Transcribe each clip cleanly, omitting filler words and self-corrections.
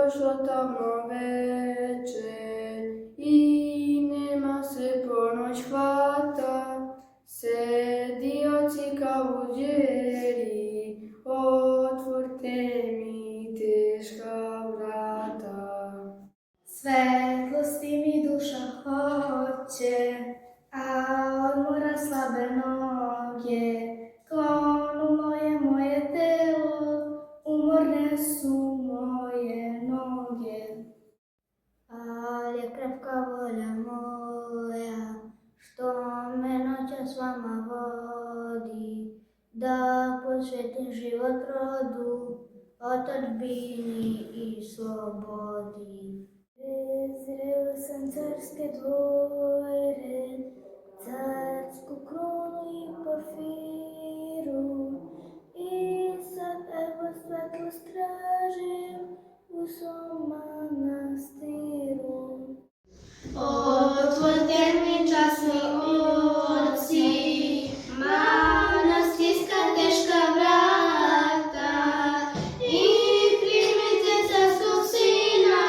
došlo tamno veče i nema se ponoć hvata, sedioci kao đeri, otvorte mi teška vrata. Svetlosti mi duša hoće, a odmora slabe noge, klonu moje telo, umorne su moje noge. Ali je krepka volja moja, što me noćas vama vodi, da posvetim život rodu, otadžbini i slobodi. Prezreo sam carske dvore, carsku krunu i porfiru, i sad evo svetlost tražim u svom manastiru. Otvorite mi, časni oci, manastirska teška vrata, i primite carskog sina,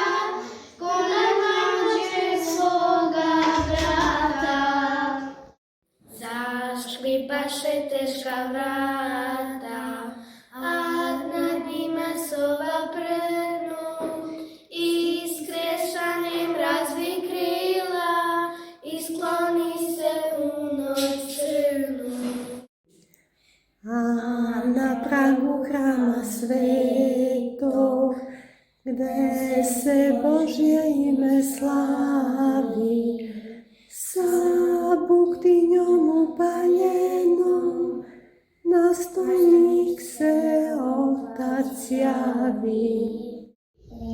ko najmlađeg svoga brata. Zaškripaše teška vrata, a nad njima sova prhnut, i skrešanjem razvi krila, i skloni se u noć crnu. A na pragu hrama svetog, gde se Božje ime slavi, sa buktinjom upaljenom, na stojnik se Otac javi.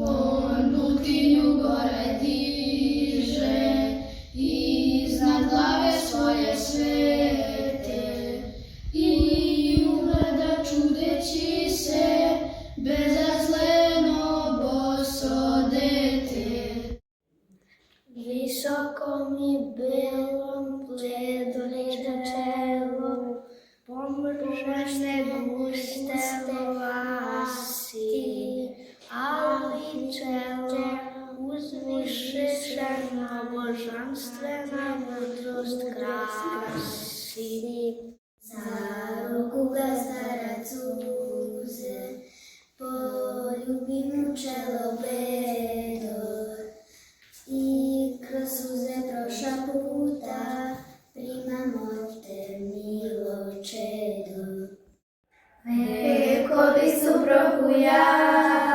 On buktinju gore diže, iznad glave svoje svete, i ugleda čudeći se, bezazleno boso dete. Visokom i belom bledo leđa čelo, pomršne guste vlasti, ali čelo uzvišena božanstvena mudrost krasi. Za ruku ga starac uze, poljubi mu čelo bledo, i kroz suze proša puta, primam od te milo čedo. Vekovi su prohujali,